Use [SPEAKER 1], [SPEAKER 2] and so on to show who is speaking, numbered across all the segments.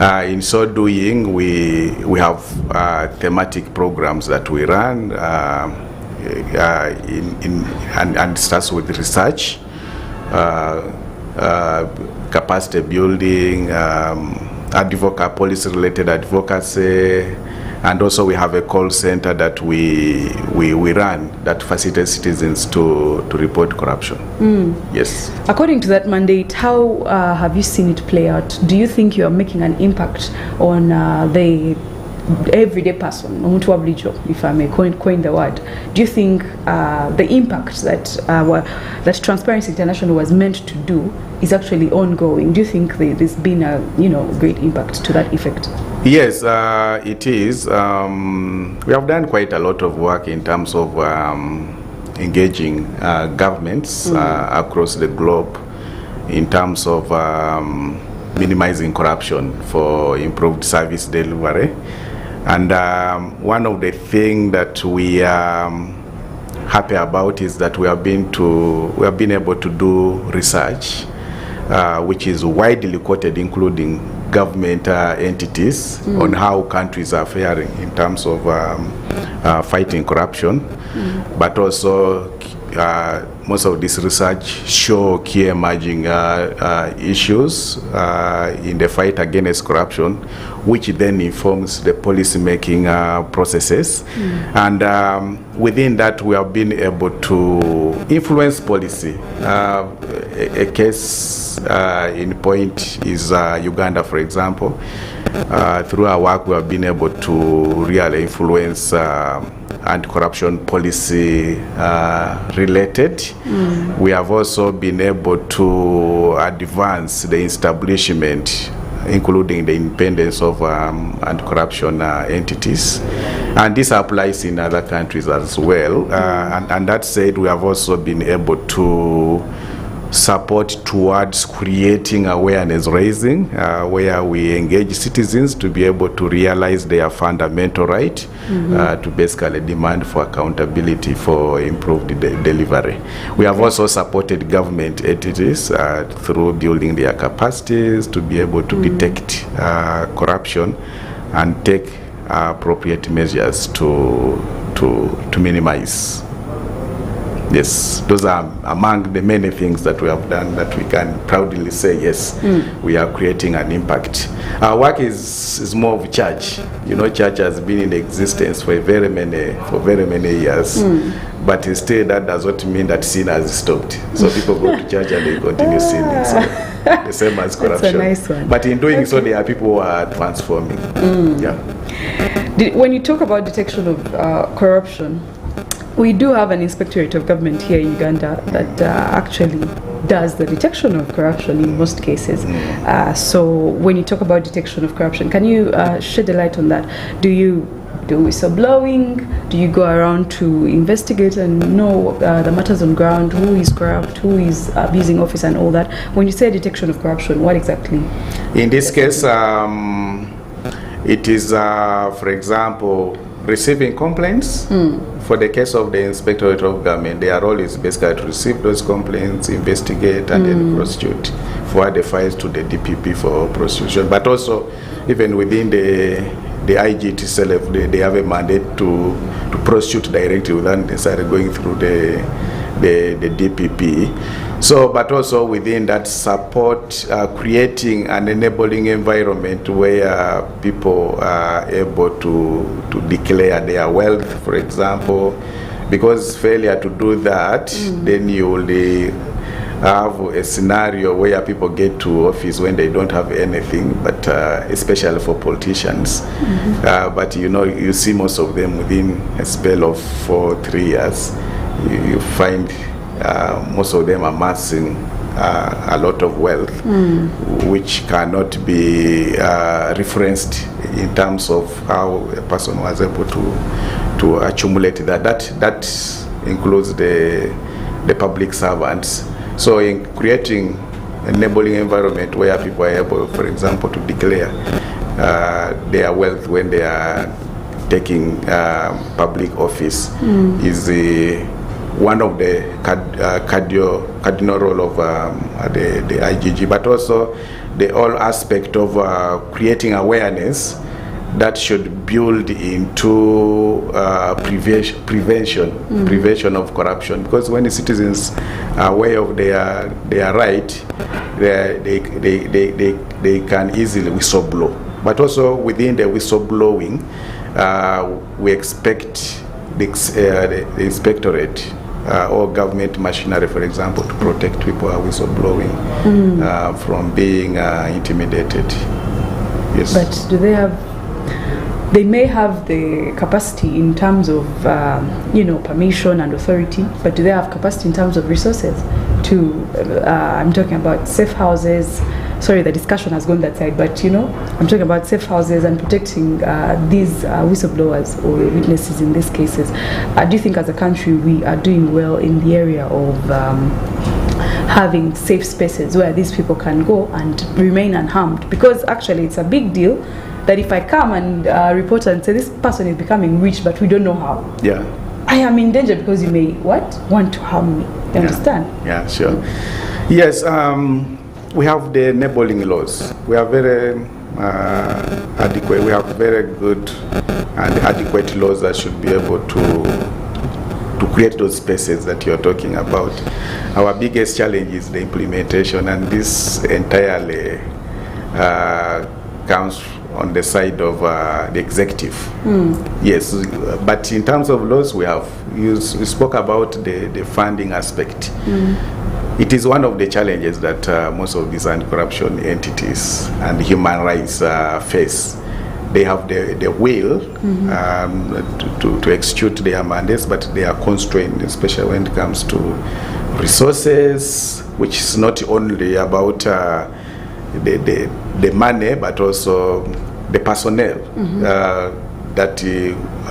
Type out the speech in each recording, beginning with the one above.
[SPEAKER 1] In so doing, we have thematic programs that we run, and starts with research, capacity building, policy-related advocacy, and also we have a call center that we run that facilitates citizens to report corruption. Yes.
[SPEAKER 2] According to that mandate, how have you seen it play out? Do you think you are making an impact on the everyday person, if I may coin the word? Do you think the impact that Transparency International was meant to do is actually ongoing? Do you think there's been a great impact to that effect?
[SPEAKER 1] Yes, it is. We have done quite a lot of work in terms of engaging governments across the globe in terms of minimizing corruption for improved service delivery. And one of the things that we are happy about is that we have been able to do research which is widely quoted, including government entities, on how countries are faring in terms of fighting corruption. But also most of this research show key emerging issues in the fight against corruption, which then informs the policy making processes. And within that, we have been able to influence policy. A case in point is Uganda, for example. Through our work, we have been able to really influence anti-corruption policy related. We have also been able to advance the establishment, including the independence of anti-corruption entities. And this applies in other countries as well. And that said, we have also been able to support towards creating awareness raising, where we engage citizens to be able to realize their fundamental right to basically demand for accountability for improved delivery. We have also supported government entities through building their capacities to be able to detect corruption and take appropriate measures to minimize. Yes, those are among the many things that we have done that we can proudly say, yes, we are creating an impact. Our work is more of church. Church has been in existence for very many years, but still that does not mean that sin has stopped. So people go to church and they continue sinning. So the same as corruption.
[SPEAKER 2] That's a nice one.
[SPEAKER 1] But in doing so, there are people who are transforming. Yeah.
[SPEAKER 2] When you talk about detection of corruption, we do have an inspectorate of government here in Uganda that actually does the detection of corruption in most cases. So when you talk about detection of corruption, can you shed a light on that? Do you do whistleblowing? Do you go around to investigate and know the matters on ground, who is corrupt, who is abusing office and all that? When you say detection of corruption, what exactly? In
[SPEAKER 1] this case, it is, for example, receiving complaints. For the case of the Inspectorate of Government, their role is basically to receive those complaints, investigate, and then prosecute, forward the files to the DPP for prosecution. But also, even within the IGT itself, they have a mandate to prosecute directly without necessarily going through the DPP. So, but also within that support, creating an enabling environment where people are able to declare their wealth, for example, because failure to do that, then you will have a scenario where people get to office when they don't have anything, but especially for politicians. But you see most of them within a spell of 3 years, you find most of them amassing a lot of wealth, which cannot be referenced in terms of how a person was able to accumulate that. That includes the public servants. So in creating an enabling environment where people are able, for example, to declare their wealth when they are taking public office is one of the cardinal role of the IGG, but also the whole aspect of creating awareness that should build into prevention of corruption. Because when the citizens are aware of their right, they can easily whistleblow. But also within the whistleblowing, we expect the inspectorate or government machinery, for example, to protect people who are whistleblowing from being intimidated. Yes.
[SPEAKER 2] But do they have? They may have the capacity in terms of, permission and authority, but do they have capacity in terms of resources to, I'm talking about safe houses. Sorry, the discussion has gone that side, but I'm talking about safe houses and protecting these whistleblowers or witnesses in these cases. Do you think as a country we are doing well in the area of having safe spaces where these people can go and remain unharmed? Because actually it's a big deal that if I come and report and say this person is becoming rich, but we don't know how.
[SPEAKER 1] Yeah.
[SPEAKER 2] I am in danger because you may want to harm me. You understand?
[SPEAKER 1] Yeah, sure. Yes, we have the enabling laws. We are very adequate. We have very good and adequate laws that should be able to create those spaces that you're talking about. Our biggest challenge is the implementation, and this entirely comes on the side of the executive. Yes, but in terms of laws, you spoke about the funding aspect. It is one of the challenges that most of these anti-corruption entities and human rights face. They have the will to execute their mandates, but they are constrained, especially when it comes to resources, which is not only about the money, but also the personnel that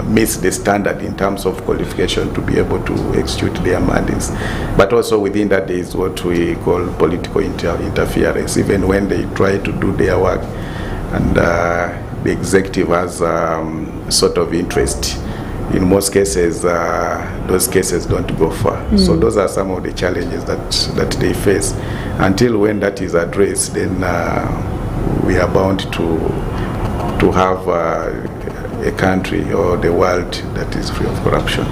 [SPEAKER 1] meets the standard in terms of qualification to be able to execute their mandates. But also within that there is what we call political interference, even when they try to do their work, and the executive has sort of interest. In most cases, those cases don't go far. So those are some of the challenges that they face. Until when that is addressed, then we are bound to have a country or the world that is free of corruption.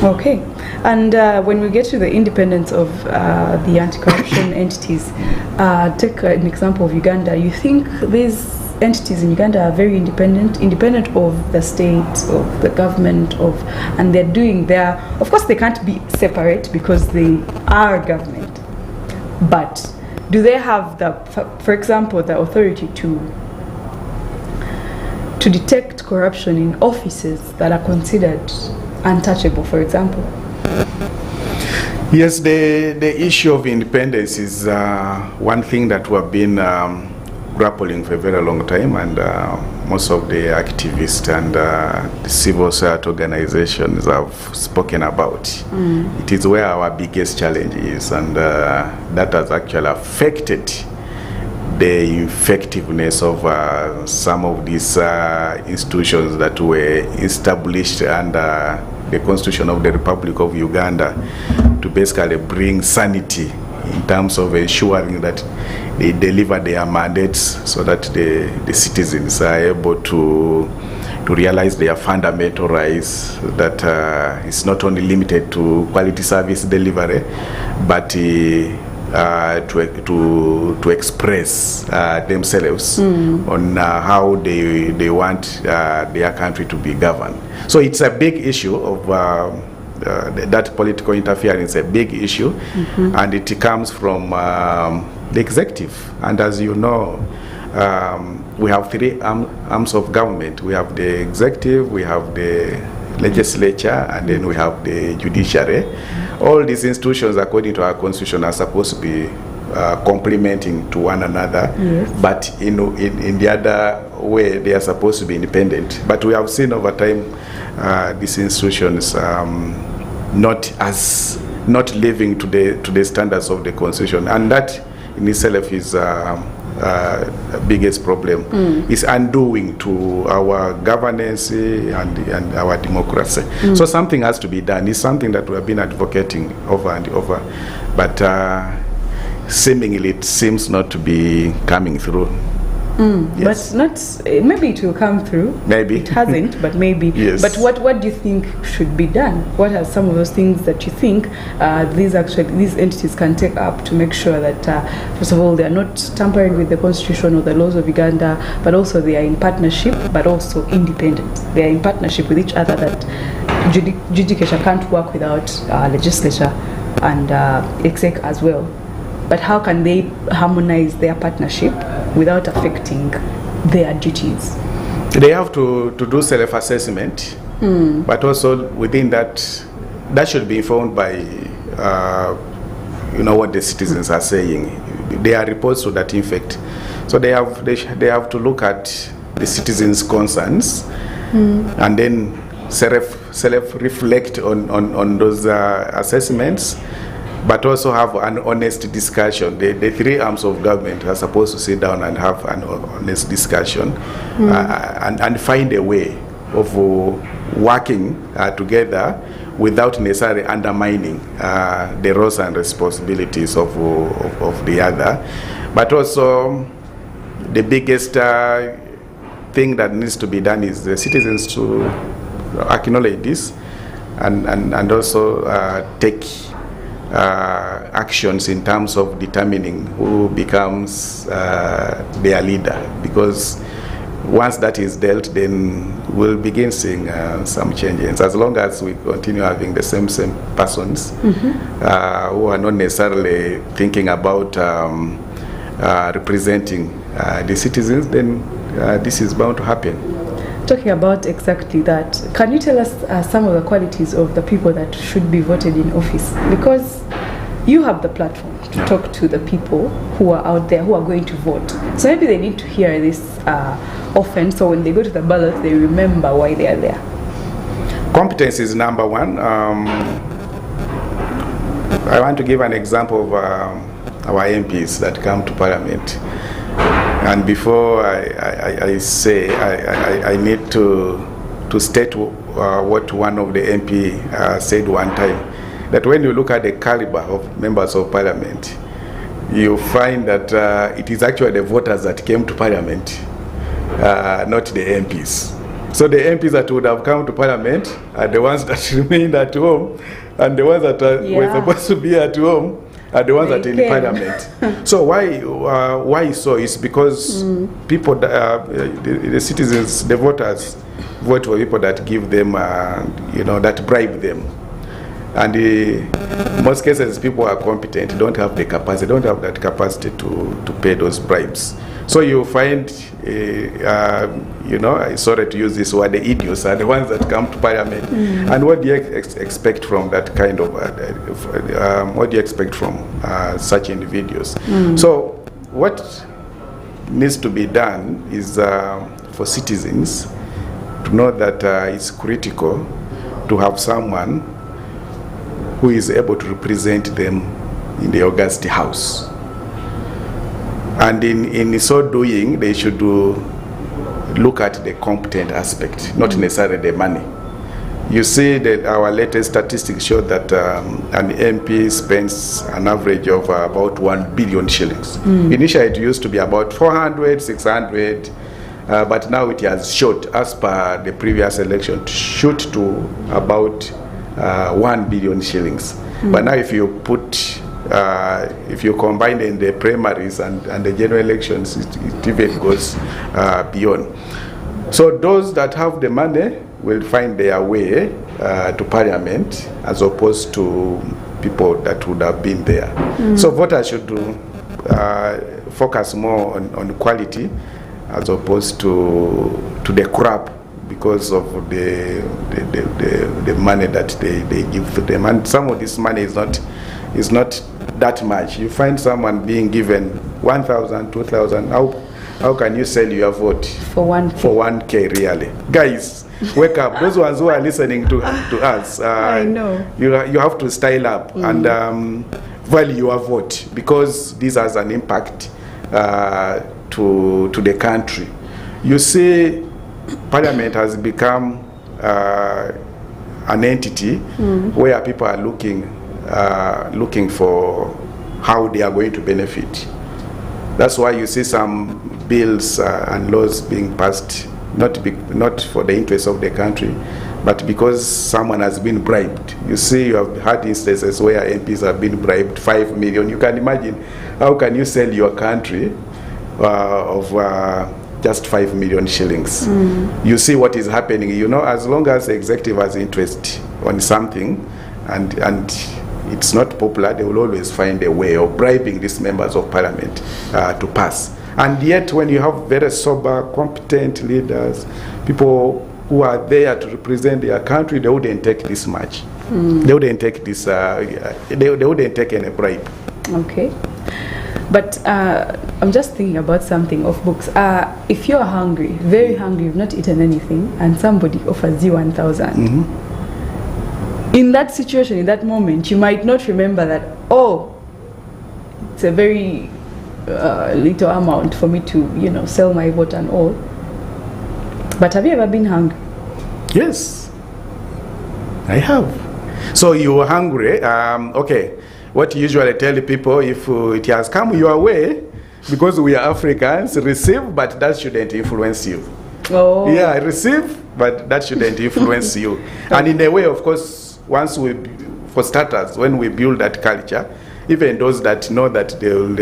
[SPEAKER 2] Okay. And when we get to the independence of the anti-corruption entities, take an example of Uganda. You think these entities in Uganda are very independent of the state, of the government, and they're doing their, of course they can't be separate because they are government, but do they have for example, the authority to detect corruption in offices that are considered untouchable, for example?
[SPEAKER 1] Yes, the issue of independence is one thing that we have been grappling for a very long time, and most of the activists and the civil society organizations have spoken about. It is where our biggest challenge is, and that has actually affected the effectiveness of some of these institutions that were established under the Constitution of the Republic of Uganda to basically bring sanity in terms of ensuring that they deliver their mandates so that the citizens are able to realize their fundamental rights, that it's not only limited to quality service delivery, but to express themselves on how they want their country to be governed. So it's a big issue of that political interference, a big issue, and it comes from the executive. And as you know, we have three arms of government. We have the executive, we have the legislature, and then we have the judiciary. All these institutions, according to our constitution, are supposed to be complementing to one another, but in the other way, they are supposed to be independent. But we have seen over time these institutions not living to the standards of the constitution, and that in itself is biggest problem. Is undoing to our governance and our democracy. So something has to be done. It's something that we have been advocating over and over, but seemingly it seems not to be coming through. Yes.
[SPEAKER 2] But not, maybe it will come through.
[SPEAKER 1] Maybe.
[SPEAKER 2] It hasn't, but maybe.
[SPEAKER 1] Yes.
[SPEAKER 2] But what do you think should be done? What are some of those things that you think these entities can take up to make sure that, first of all, they are not tampering with the constitution or the laws of Uganda, but also they are in partnership, but also independent. They are in partnership with each other, that judicature can't work without legislature and exec as well. But how can they harmonize their partnership without affecting their duties?
[SPEAKER 1] They have to do self-assessment, but also within that should be informed by what the citizens are saying. There are reports to that effect. So they have to look at the citizens' concerns and then self-reflect on those assessments, but also have an honest discussion. The three arms of government are supposed to sit down and have an honest discussion and find a way of working together without necessarily undermining the roles and responsibilities of the other. But also, the biggest thing that needs to be done is the citizens to acknowledge this and also take actions in terms of determining who becomes their leader, because once that is dealt, then we'll begin seeing some changes. As long as we continue having the same persons who are not necessarily thinking about representing the citizens, then this is bound to happen.
[SPEAKER 2] Talking about exactly that, can you tell us some of the qualities of the people that should be voted in office? Because you have the platform to talk to the people who are out there, who are going to vote. So maybe they need to hear this often, so when they go to the ballot, they remember why they are there.
[SPEAKER 1] Competence is number one. I want to give an example of our MPs that come to Parliament. And before I say, I need to state what one of the MP said one time, that when you look at the caliber of members of Parliament, you find that it is actually the voters that came to Parliament, not the MPs. So the MPs that would have come to Parliament are the ones that remained at home, and the ones that were supposed to be at home are the ones that are in Parliament. So why so? It's because people, the citizens, the voters, vote for people that give them, that bribe them. And in most cases, people are competent, don't have the capacity, don't have that capacity to pay those bribes. So you find, sorry to use this word, the idiots are the ones that come to Parliament. And what do you expect from that kind of, what do you expect from such individuals? So what needs to be done is for citizens to know that it's critical to have someone who is able to represent them in the August House. And in so doing, they should look at the competent aspect, not necessarily the money. You see that our latest statistics show that an MP spends an average of about 1 billion shillings. Initially, it used to be about 400, 600, but now it has shot, as per the previous election, shoot to about 1 billion shillings. But now if you combine in the primaries and the general elections, it even goes beyond. So those that have the money will find their way to Parliament, as opposed to people that would have been there. So voters should focus more on quality as opposed to the crap, because of the money that they give to them. And some of this money is not that much. You find someone being given 1,000, 2,000. How can you sell your vote
[SPEAKER 2] for
[SPEAKER 1] 1K really? Guys, wake up. Those ones who are listening to us,
[SPEAKER 2] I know.
[SPEAKER 1] You have to style up and value your vote, because this has an impact to the country. You see, Parliament has become an entity where people are looking for how they are going to benefit. That's why you see some bills and laws being passed, not for the interest of the country, but because someone has been bribed. You see, you have had instances where MPs have been bribed 5 million. You can imagine, how can you sell your country of just 5 million shillings? You see what is happening. You know, as long as the executive has interest on something and it's not popular, they will always find a way of bribing these members of parliament to pass. And yet, when you have very sober, competent leaders, people who are there to represent their country, they wouldn't take this much. They wouldn't take this. They wouldn't take any bribe.
[SPEAKER 2] Okay. But I'm just thinking about something off books. If you're hungry, very hungry, you've not eaten anything, and somebody offers you 1,000. In that situation, in that moment, you might not remember that, oh, it's a very little amount for me to, sell my vote and all. But have you ever been hungry?
[SPEAKER 1] Yes, I have. So you were hungry. Okay, what you usually tell people, if it has come your way, because we are Africans, receive, but that shouldn't influence you.
[SPEAKER 2] Oh.
[SPEAKER 1] Yeah, receive, but that shouldn't influence you. And in a way, of course, for starters, when we build that culture, even those that know that they will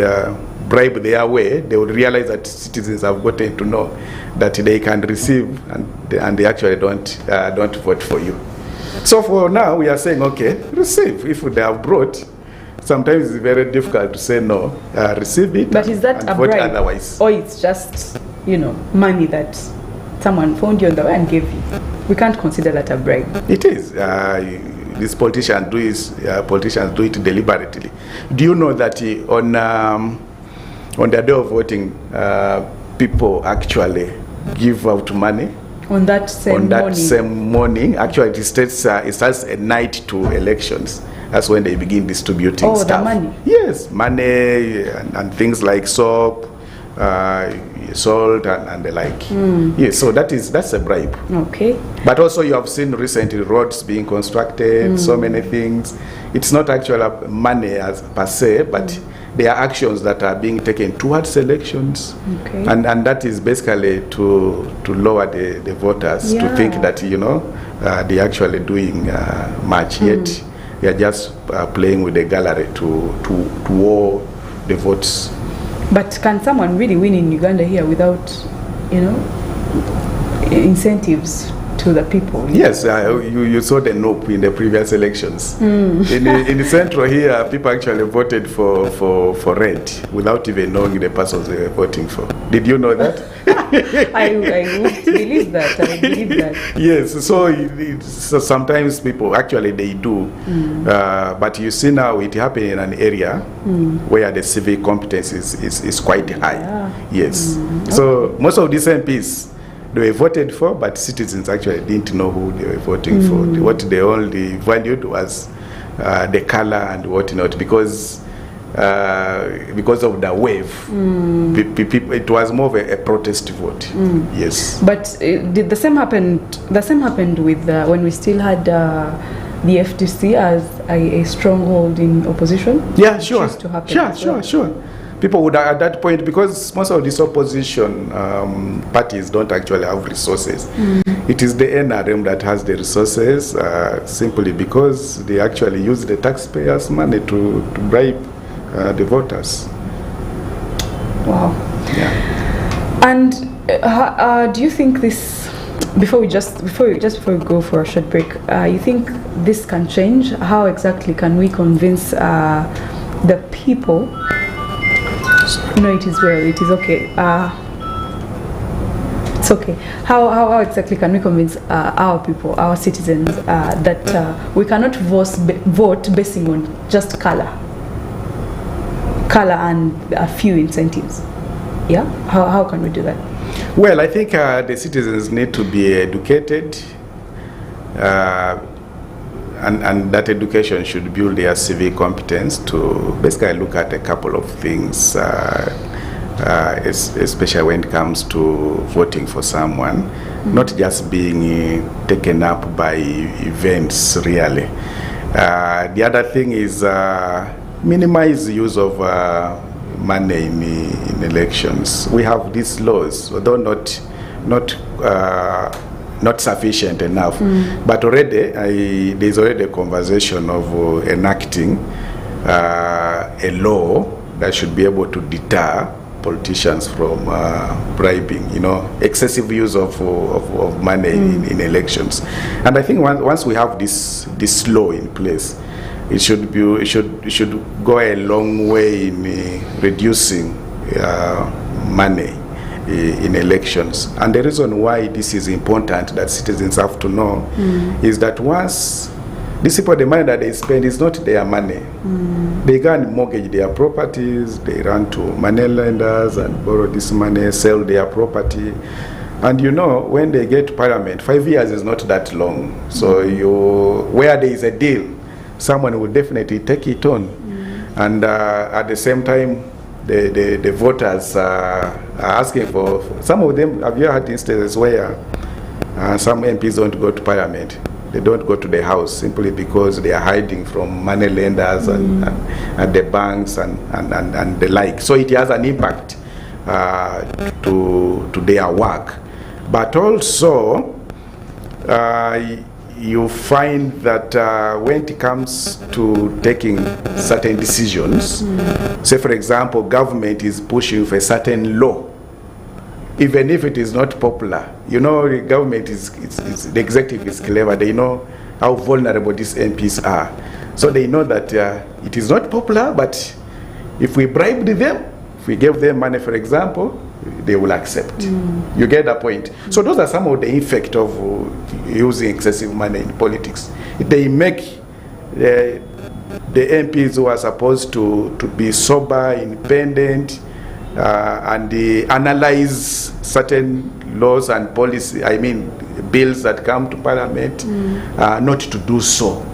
[SPEAKER 1] bribe their way, they will realize that citizens have gotten to know that they can receive and they actually don't vote for you. So for now, we are saying, okay, receive. If they have brought, sometimes it's very difficult to say no, receive it.
[SPEAKER 2] But is that
[SPEAKER 1] and
[SPEAKER 2] a
[SPEAKER 1] vote
[SPEAKER 2] bribe?
[SPEAKER 1] Otherwise.
[SPEAKER 2] Or it's just, money that someone found you on the way and gave you? We can't consider that a bribe.
[SPEAKER 1] It is. These politicians do it deliberately. Do you know that on the day of voting, people actually give out money?
[SPEAKER 2] On that same morning?
[SPEAKER 1] Actually, it starts a night to elections. That's when they begin distributing stuff.
[SPEAKER 2] The money?
[SPEAKER 1] Yes, money and things like soap, salt and the like. Yes, so that's a bribe.
[SPEAKER 2] Okay.
[SPEAKER 1] But also you have seen recently roads being constructed, so many things. It's not actually money as per se, but there are actions that are being taken towards elections.
[SPEAKER 2] Okay.
[SPEAKER 1] And that is basically to lower the voters to think that they're actually doing much, yet they are just playing with the gallery to war the votes.
[SPEAKER 2] But can someone really win in Uganda here without, incentives to the people?
[SPEAKER 1] Yes, you saw the nope in the previous elections. In the central here, people actually voted for red without even knowing the persons they were voting for. Did you know that?
[SPEAKER 2] I would believe that. I believe that.
[SPEAKER 1] Yes, so sometimes people actually they do, but you see now it happening in an area where the civic competence is quite high.
[SPEAKER 2] Yeah.
[SPEAKER 1] Yes, so most of these MPs they were voted for, but citizens actually didn't know who they were voting for. What they only valued was the color and whatnot, because of the wave. It was more of a protest vote. Yes.
[SPEAKER 2] But did the same happened with when we still had the FTC as a stronghold in opposition?
[SPEAKER 1] Yeah, sure.
[SPEAKER 2] Used to happen
[SPEAKER 1] Sure. People would at that point, because most of these opposition parties don't actually have resources. It is the NRM that has the resources, simply because they actually use the taxpayers' money to bribe the voters.
[SPEAKER 2] Wow.
[SPEAKER 1] Yeah.
[SPEAKER 2] And do you think this, before we go for a short break, you think this can change? How exactly can we convince the people? It is well. It is okay. It's okay. How exactly can we convince our people, our citizens, that we cannot vote basing on just color and a few incentives? Yeah. How can we do that?
[SPEAKER 1] Well, I think the citizens need to be educated, and that education should build their civic competence to basically look at a couple of things, especially when it comes to voting for someone, not just being taken up by events, really. The other thing is minimize the use of money in elections. We have these laws, although not sufficient enough. But already there's already a conversation of enacting a law that should be able to deter politicians from bribing, excessive use of money in elections. And I think once we have this law in place, it should go a long way in reducing money in elections. And the reason why this is important that citizens have to know is that once these people, the money that they spend is not their money. They go and mortgage their properties, they run to money lenders and borrow this money, sell their property. And when they get to parliament, 5 years is not that long. So where there is a deal, someone will definitely take it on. And at the same time, the voters are asking for, some of them, have you had instances where some MPs don't go to parliament? They don't go to the house simply because they are hiding from money lenders and the banks and the like. So it has an impact to their work. But also, you find that when it comes to taking certain decisions, say for example, government is pushing for a certain law, even if it is not popular. The government the executive is clever. They know how vulnerable these MPs are. So they know that it is not popular, but if we bribed them, if we gave them money, for example, they will accept. You get the point? So those are some of the effect of using excessive money in politics. They make the MPs who are supposed to be sober, independent, and they analyze certain laws and policy, bills that come to parliament, not to do so,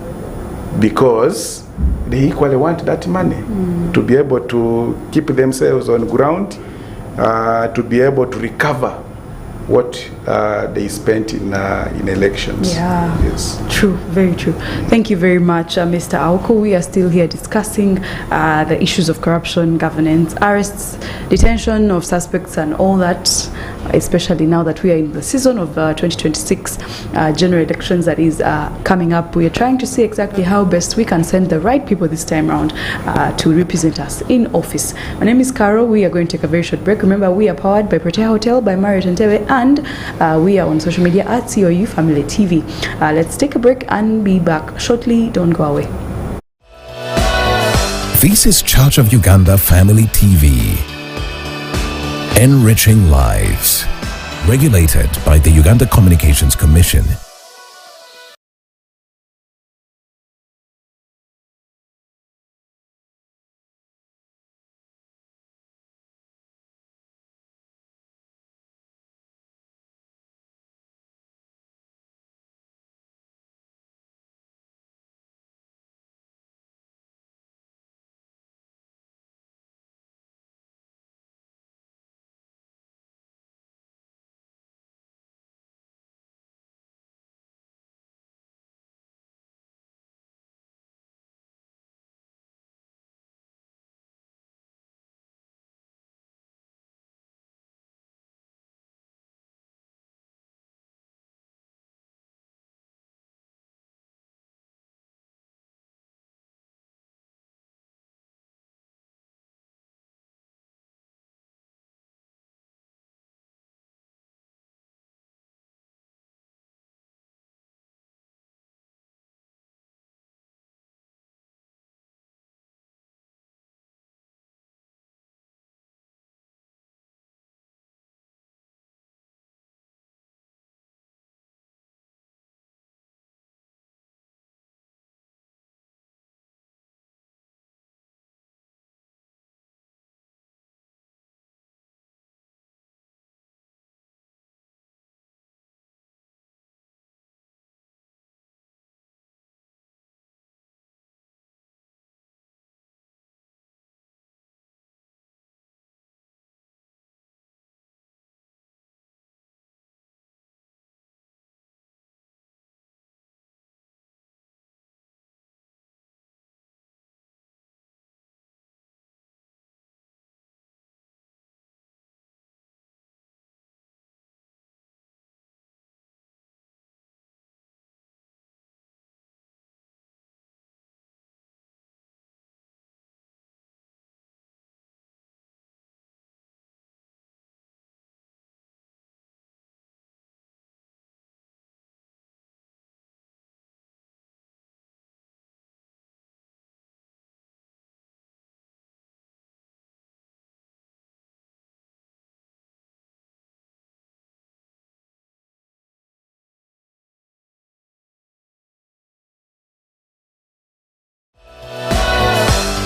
[SPEAKER 1] because they equally want that money to be able to keep themselves on ground, to be able to recover what they spent in elections.
[SPEAKER 2] Yeah,
[SPEAKER 1] yes.
[SPEAKER 2] True, very true. Thank you very much, Mr. Auko. We are still here discussing the issues of corruption, governance, arrests, detention of suspects and all that, especially now that we are in the season of 2026 general elections that is coming up. We are trying to see exactly how best we can send the right people this time around to represent us in office. My name is Carol. We are going to take a very short break. Remember, we are powered by Protea Hotel, by Marriott Entebbe, and we are on social media at COU Family TV. Let's take a break and be back shortly. Don't go away.
[SPEAKER 3] This is Church of Uganda Family TV. Enriching lives. Regulated by the Uganda Communications Commission.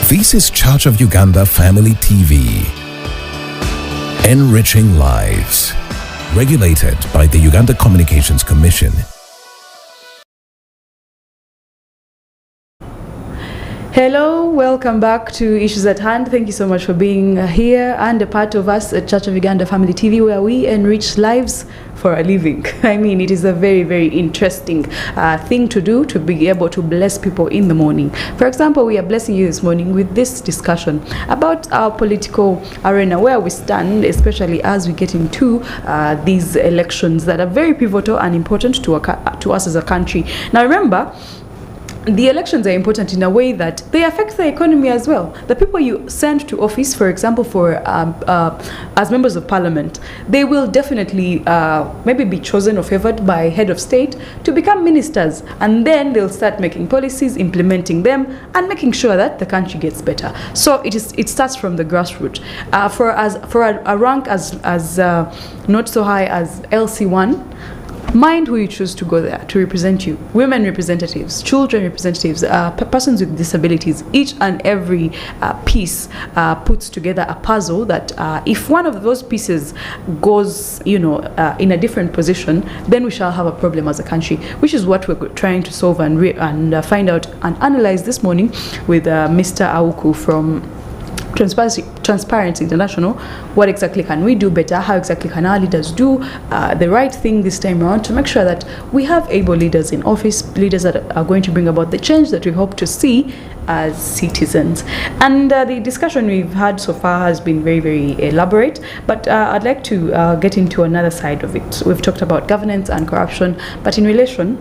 [SPEAKER 3] This is Church of Uganda Family TV. Enriching lives. Regulated by the Uganda Communications Commission.
[SPEAKER 2] Hello, welcome back to Issues at Hand. Thank you so much for being here and a part of us at Church of Uganda Family TV, where we enrich lives for a living. I mean, it is a very, very interesting thing to do, to be able to bless people in the morning. For example, we are blessing you this morning with this discussion about our political arena, where we stand, especially as we get into these elections that are very pivotal and important to us as a country. Now, remember, the elections are important in a way that they affect the economy as well. The people you send to office, for example, as members of parliament, they will definitely maybe be chosen or favored by head of state to become ministers, and then they'll start making policies, implementing them, and making sure that the country gets better. So it starts from the grassroots. For a rank as not so high as LC1. Mind who you choose to go there to represent you. Women representatives, children representatives, persons with disabilities. Each and every piece puts together a puzzle that if one of those pieces goes, in a different position, then we shall have a problem as a country, which is what we're trying to solve and find out and analyze this morning with Mr. Auku from Transparency International. What exactly can we do better? How exactly can our leaders do the right thing this time around to make sure that we have able leaders in office, leaders that are going to bring about the change that we hope to see as citizens. And the discussion we've had so far has been very, very elaborate, but I'd like to get into another side of it. We've talked about governance and corruption, but in relation,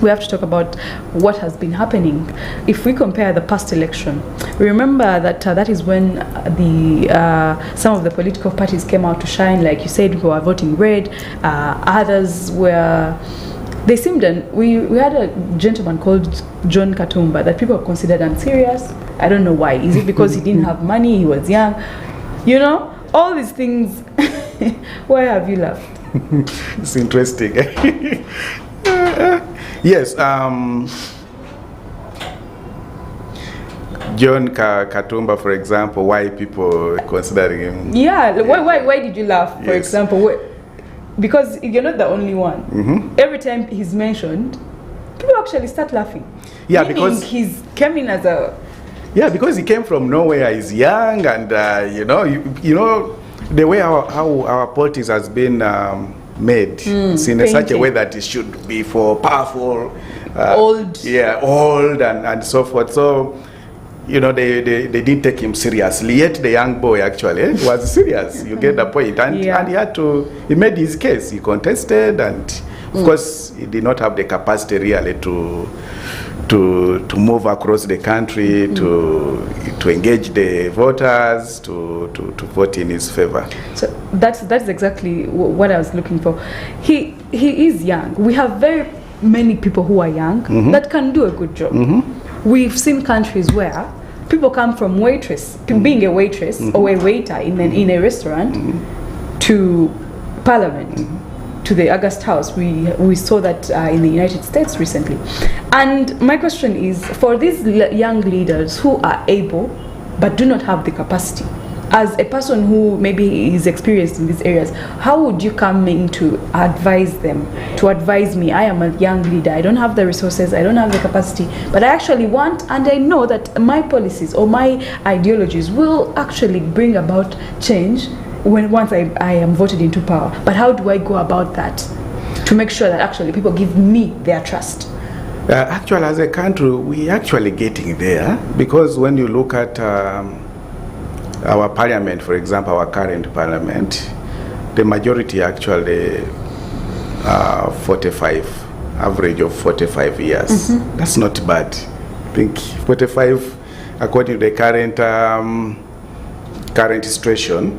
[SPEAKER 2] we have to talk about what has been happening. If we compare the past election, remember that that is when some of the political parties came out to shine. Like you said, we were voting red. Others were. They seemed, we had a gentleman called John Katumba that people considered unserious. I don't know why. Is it because he didn't have money? He was young. All these things. Why have you laughed?
[SPEAKER 1] It's interesting. Yes, John Katumba, for example, why people considering him?
[SPEAKER 2] Yeah, why did you laugh, for example? Because you're not the only one. Mm-hmm. Every time he's mentioned, people actually start laughing.
[SPEAKER 1] Yeah,
[SPEAKER 2] meaning
[SPEAKER 1] because
[SPEAKER 2] he's coming as a...
[SPEAKER 1] Yeah, because he came from nowhere, he's young, and the way our politics has been made in such a way that it should be for powerful,
[SPEAKER 2] old
[SPEAKER 1] and so forth. So they didn't take him seriously, yet the young boy actually was serious. You get the point. And he made his case. He contested, and of course he did not have the capacity really to move across the country, to engage the voters, to vote in his favor. So
[SPEAKER 2] that's exactly what I was looking for. He is young. We have very many people who are young that can do a good job. We've seen countries where people come from being a waitress or a waiter in a restaurant to parliament. To the August House. We saw that in the United States recently. And my question is, for these young leaders who are able but do not have the capacity, as a person who maybe is experienced in these areas, how would you come in to advise them, to advise me? I am a young leader, I don't have the resources, I don't have the capacity, but I actually want, and I know that my policies or my ideologies will actually bring about change once I am voted into power. But how do I go about that to make sure that actually people give me their trust?
[SPEAKER 1] Actually, as a country, we're actually getting there, because when you look at our parliament, for example, our current parliament, the majority actually 45, average of 45 years. That's not bad. I think 45, according to the current situation,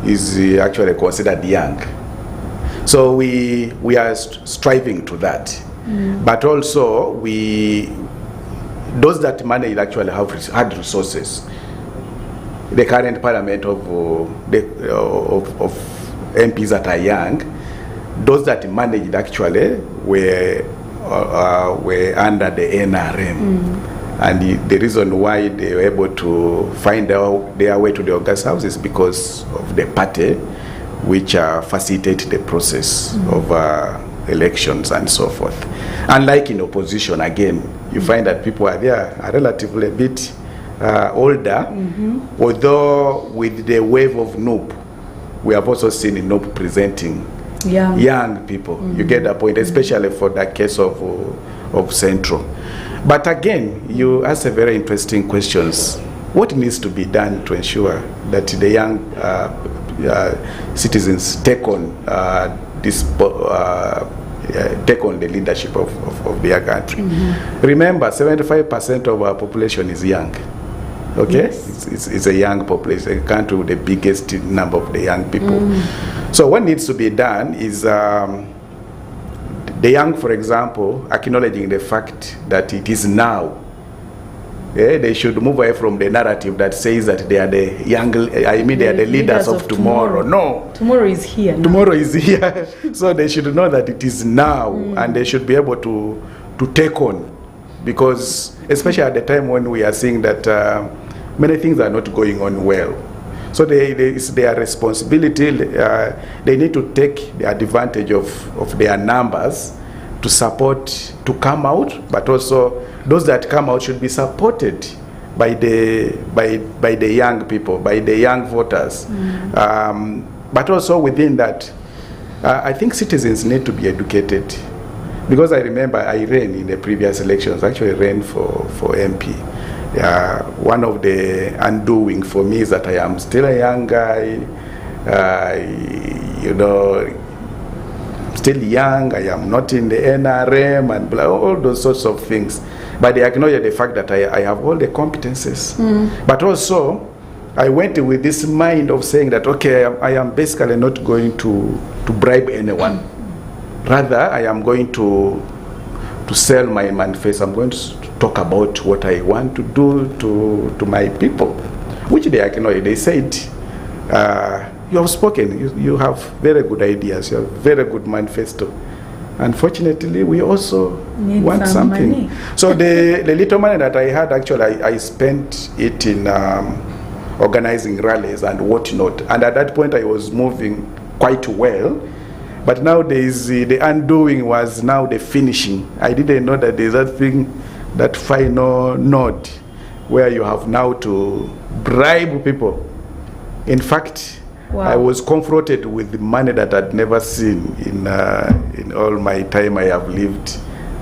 [SPEAKER 1] is actually considered young. So we are striving to that. But also those that manage actually had resources. The current parliament of MPs that are young, those that managed actually were under the NRM. And the reason why they were able to find their way to the August House is because of the party which facilitate the process of elections and so forth. Unlike in opposition, again, you find that people are there are relatively a bit older, although with the wave of NUP, we have also seen NUP presenting young people. You get the point, especially for the case of Central. But again, you ask a very interesting questions. What needs to be done to ensure that the young citizens take on take on the leadership of their country? Remember, 75% of our population is young. Okay, yes. It's a young population, a country with the biggest number of the young people. So what needs to be done is the young, for example, acknowledging the fact that it is now. They should move away from the narrative that says that they are the young, they are the leaders of tomorrow. No.
[SPEAKER 2] Tomorrow is here.
[SPEAKER 1] Tomorrow is here. So they should know that it is now, and they should be able to take on. Because, especially at the time when we are seeing that many things are not going on well. So it's their responsibility. They need to take the advantage of their numbers to support, to come out, but also those that come out should be supported by the young people, by the young voters. But also within that, I think citizens need to be educated. Because I remember I ran in the previous elections, actually ran for MP. One of the undoing for me is that I am still a young guy, still young, I am not in the NRM and all those sorts of things. But they acknowledge the fact that I have all the competences. But also, I went with this mind of saying that, okay, I am basically not going to bribe anyone. Rather, I am going to sell my manifesto. I'm going to talk about what I want to do to my people, which they acknowledge. They said, you have spoken, you have very good ideas, you have very good manifesto. Unfortunately, we also want something. Money. So the little money that I had, actually, I spent it in organizing rallies and whatnot. And at that point, I was moving quite well. But now the undoing was now the finishing. I didn't know that there's that thing, that final node, where you have now to bribe people. In fact, wow. I was confronted with money that I'd never seen in all my time I have lived.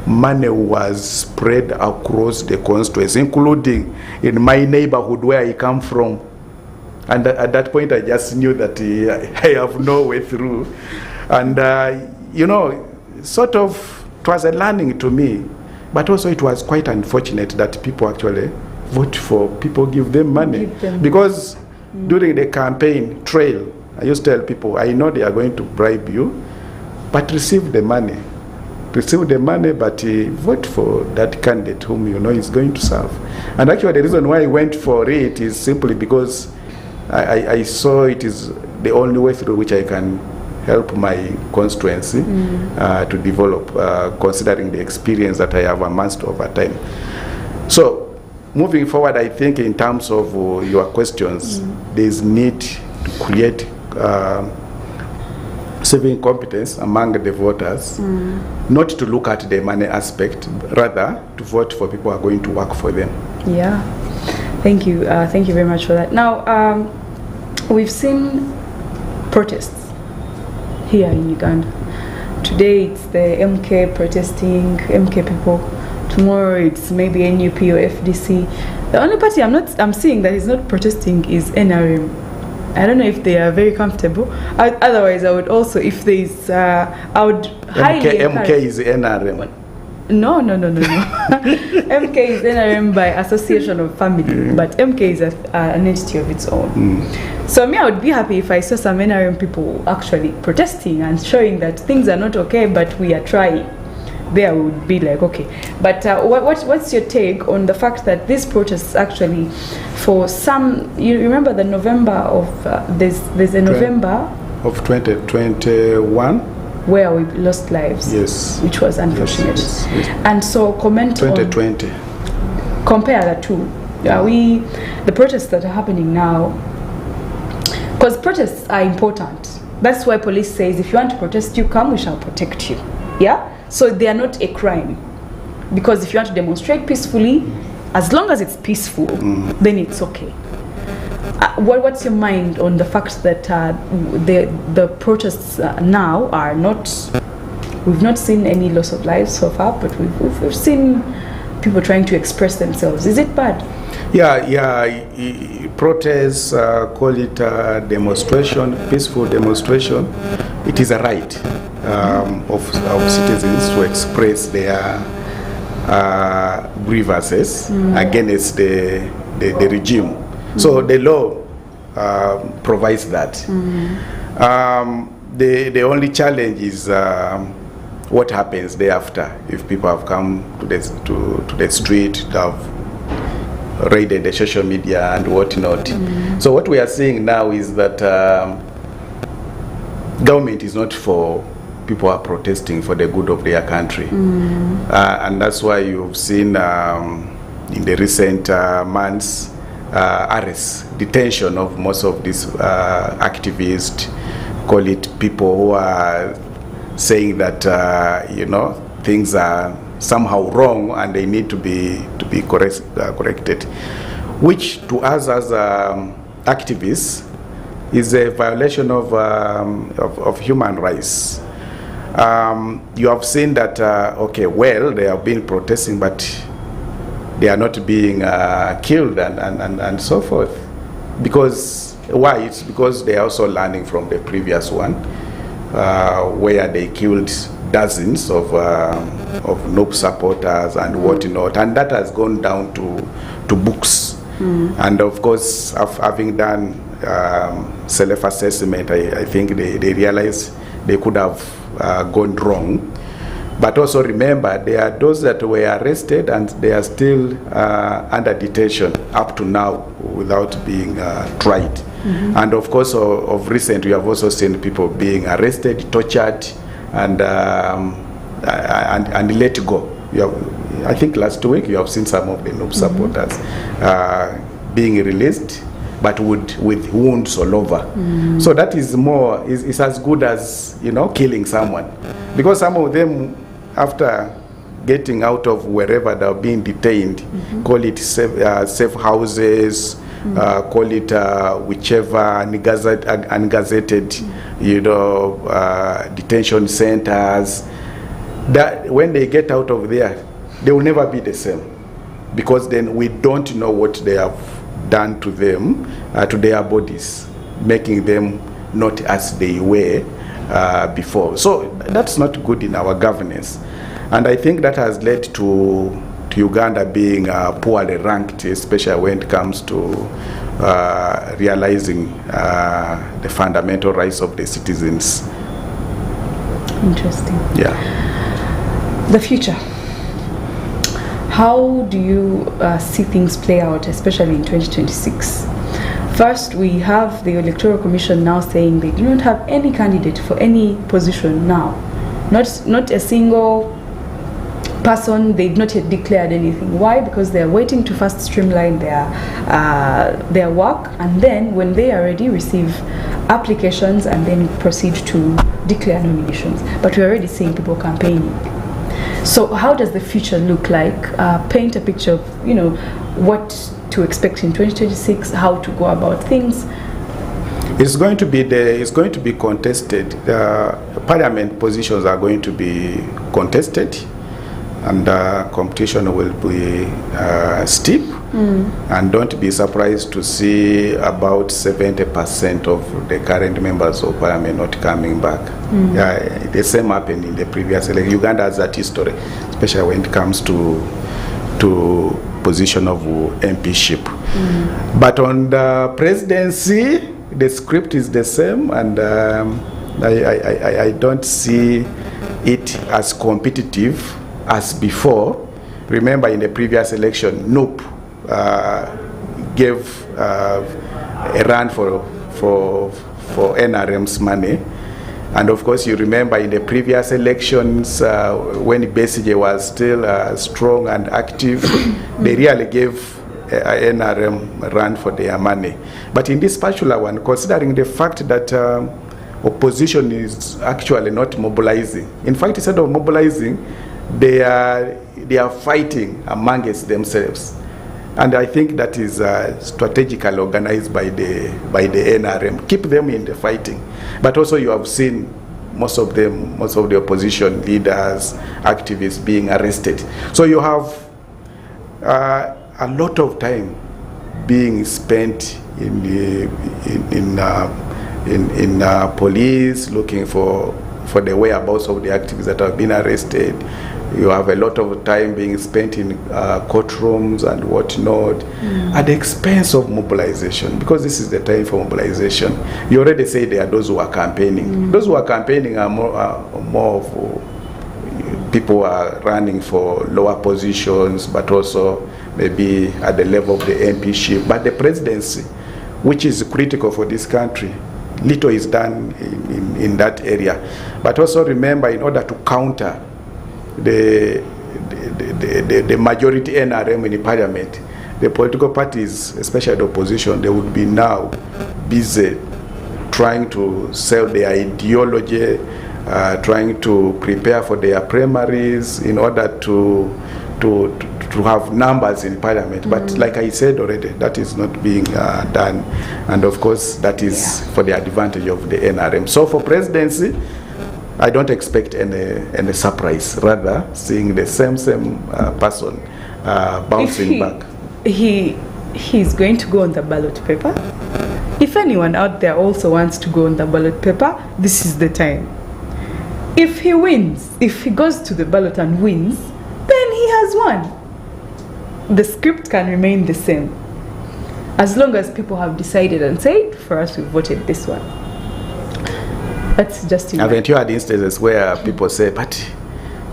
[SPEAKER 1] Money was spread across the constituency, including in my neighborhood where I come from. And at that point, I just knew that I have no way through. And, sort of, it was a learning to me. But also it was quite unfortunate that people actually vote for people, give them money. Because during the campaign trail, I used to tell people, I know they are going to bribe you, but receive the money. Receive the money, but vote for that candidate whom you know is going to serve. And actually the reason why I went for it is simply because I saw it is the only way through which I can help my constituency to develop, considering the experience that I have amassed over time. So, moving forward, I think in terms of your questions, there is need to create civic competence among the voters, not to look at the money aspect, rather to vote for people who are going to work for them.
[SPEAKER 2] Yeah, thank you very much for that. Now, we've seen protests here in Uganda. Today it's the MK protesting, MK people. Tomorrow it's maybe NUP or FDC. The only party I'm seeing that is not protesting is NRM. I don't know if they are very comfortable. Otherwise, I would also, if there is, I would highly
[SPEAKER 1] MK is NRM.
[SPEAKER 2] No. MK is NRM by association of family, but MK is an entity of its own. So I would be happy if I saw some NRM people actually protesting and showing that things are not okay, but we are trying. There I would be like, okay. But what's your take on the fact that these protests actually, for some, you remember the November of, there's a November
[SPEAKER 1] of 2021?
[SPEAKER 2] Where we lost lives,
[SPEAKER 1] yes,
[SPEAKER 2] which was unfortunate.
[SPEAKER 1] Yes.
[SPEAKER 2] And so comment
[SPEAKER 1] 2020.
[SPEAKER 2] on compare the two. The protests that are happening now, because protests are important. That's why police says, if you want to protest, you come, we shall protect you. Yeah? So they are not a crime. Because if you want to demonstrate peacefully, as long as it's peaceful, then it's okay. What's your mind on the fact that the protests now are not, we've not seen any loss of lives so far, but we've seen people trying to express themselves. Is it bad?
[SPEAKER 1] Protests, call it demonstration, peaceful demonstration. It is a right of citizens to express their grievances against the regime. So the law provides that. The only challenge is what happens thereafter if people have come to the street, have raided the social media and whatnot. So what we are seeing now is that government is not for people who are protesting for the good of their country. And that's why you've seen in the recent months arrests, detention of most of these activists, call it people who are saying that things are somehow wrong and they need to be corrected, which to us as activists is a violation of human rights. You have seen that they have been protesting, but they are not being killed and so forth. Because why? It's because they are also learning from the previous one, where they killed dozens of NOP supporters and whatnot, and that has gone down to books. And of course, having done self-assessment, I think they realized they could have gone wrong. But also remember, there are those that were arrested and they are still under detention up to now without being tried. And of course, of recent, we have also seen people being arrested, tortured, and let go. I think last week you have seen some of the NOP supporters being released, but with wounds all over. So that is more, is as good as killing someone, because some of them, after getting out of wherever they're being detained, call it safe houses, call it whichever ungazetted, detention centers. That when they get out of there, they will never be the same, because then we don't know what they have done to them, to their bodies, making them not as they were before. So that's not good in our governance, and I think that has led to Uganda being poorly ranked, especially when it comes to realizing the fundamental rights of the citizens.
[SPEAKER 2] Interesting.
[SPEAKER 1] Yeah.
[SPEAKER 2] The future. How do you see things play out, especially in 2026? First, we have the Electoral Commission now saying they do not have any candidate for any position now. Not a single person. They've not yet declared anything. Why? Because they are waiting to first streamline their work, and then when they are ready, receive applications and then proceed to declare nominations. But we're already seeing people campaigning. So how does the future look like? Paint a picture of what to expect in 2026, how to go about things.
[SPEAKER 1] It's going to be contested. Parliament positions are going to be contested, and competition will be steep. And don't be surprised to see about 70% of the current members of parliament not coming back. The same happened in the previous election. Uganda has that history, especially when it comes to position of MPship. But on the presidency, the script is the same, and I don't see it as competitive as before. Remember, in the previous election, NOP gave a run for NRM's money, And of course, you remember in the previous elections, when Besigye was still strong and active, they really gave NRM a run for their money. But in this particular one, considering the fact that opposition is actually not mobilizing, in fact, instead of mobilizing, they are fighting amongst themselves. And I think that is strategically organized by the NRM. Keep them in the fighting. But also you have seen most of the opposition leaders, activists being arrested. So you have a lot of time being spent in police looking for the whereabouts of the activists that have been arrested. You have a lot of time being spent in courtrooms and whatnot, at the expense of mobilization, because this is the time for mobilization. You already say there are those who are campaigning. Those who are campaigning are more of people who are running for lower positions, but also maybe at the level of the MPship. But the presidency, which is critical for this country, little is done in that area. But also remember, in order to counter the majority NRM in the parliament, the political parties, especially the opposition, they would be now busy trying to sell their ideology, trying to prepare for their primaries in order to have numbers in parliament. But like I said already, that is not being done, and of course that is for the advantage of the NRM. So for presidency, I don't expect any surprise, rather seeing the same person bouncing back.
[SPEAKER 2] He's going to go on the ballot paper. If anyone out there also wants to go on the ballot paper, this is the time. If he wins, if he goes to the ballot and wins, then he has won. The script can remain the same, as long as people have decided and said, for us, we voted this one. That's just it.
[SPEAKER 1] Haven't you had instances where people say, but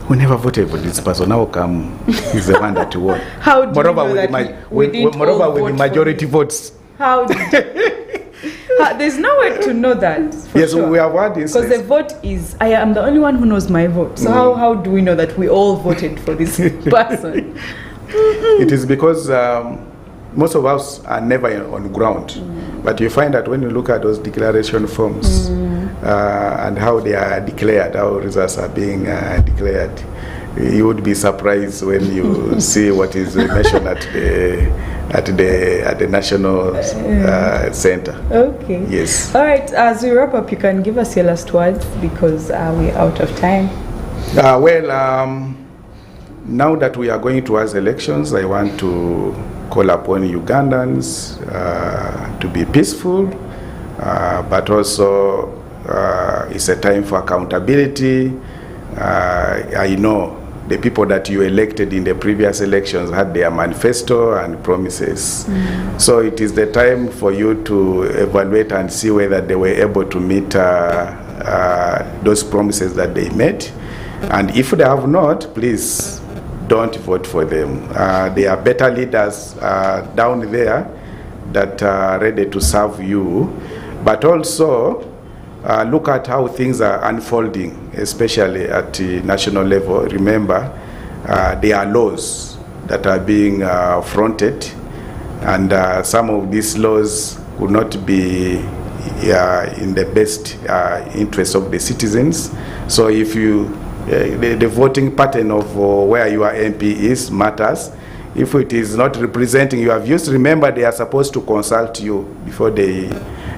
[SPEAKER 1] we never voted for this person, how come he's the one that won?
[SPEAKER 2] How do moreover, you know that with
[SPEAKER 1] the majority votes?
[SPEAKER 2] How there's no way to know that.
[SPEAKER 1] Yes,
[SPEAKER 2] sure.
[SPEAKER 1] We have had instances.
[SPEAKER 2] Because the vote is, I am the only one who knows my vote. So how do we know that we all voted for this person?
[SPEAKER 1] It is because most of us are never on ground. But you find that when you look at those declaration forms and how they are declared, how results are being declared, you would be surprised when you see what is mentioned at the national center. Okay. Yes.
[SPEAKER 2] All right. As we wrap up, you can give us your last words because we're out of time.
[SPEAKER 1] Now that we are going towards elections, I want to call upon Ugandans to be peaceful, but also it's a time for accountability. I know the people that you elected in the previous elections had their manifesto and promises. So it is the time for you to evaluate and see whether they were able to meet those promises that they made. And if they have not, please don't vote for them. There are better leaders down there that are ready to serve you. But also, look at how things are unfolding, especially at the national level. Remember, there are laws that are being fronted, and some of these laws would not be in the best interest of the citizens. So if you the voting pattern of where your MP is matters. If it is not representing your views, remember they are supposed to consult you before they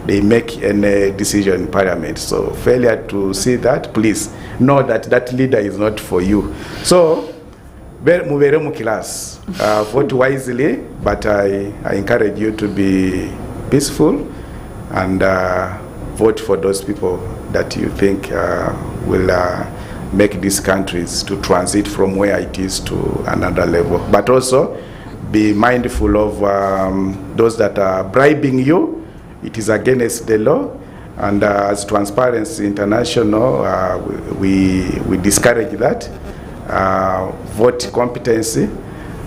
[SPEAKER 1] make any decision in Parliament. So failure to see that, please know that that leader is not for you. So vote wisely, but I encourage you to be peaceful and vote for those people that you think will make these countries to transit from where it is to another level. But also be mindful of those that are bribing you. It is against the law, and as Transparency International, we discourage that. Vote competency.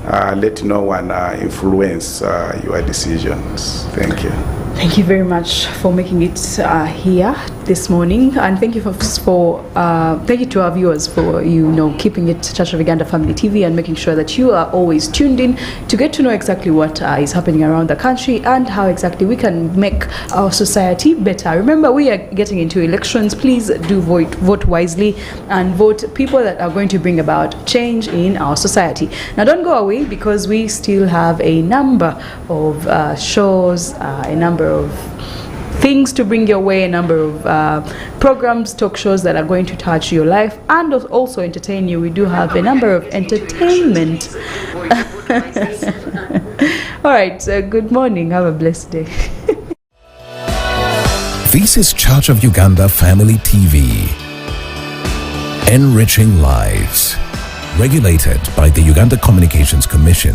[SPEAKER 1] Let no one influence your decisions. Thank you.
[SPEAKER 2] Thank you very much for making it here this morning, and thank you thank you to our viewers for keeping it Church of Uganda Family TV and making sure that you are always tuned in to get to know exactly what is happening around the country and how exactly we can make our society better. Remember, we are getting into elections. Please do vote wisely and vote people that are going to bring about change in our society. Now, don't go away, because we still have a number of shows, a number of things to bring your way, a number of programs, talk shows that are going to touch your life and also entertain you. We do have a number of entertainment. All right, good morning. Have a blessed day.
[SPEAKER 3] This is Church of Uganda Family TV. Enriching lives. Regulated by the Uganda Communications Commission.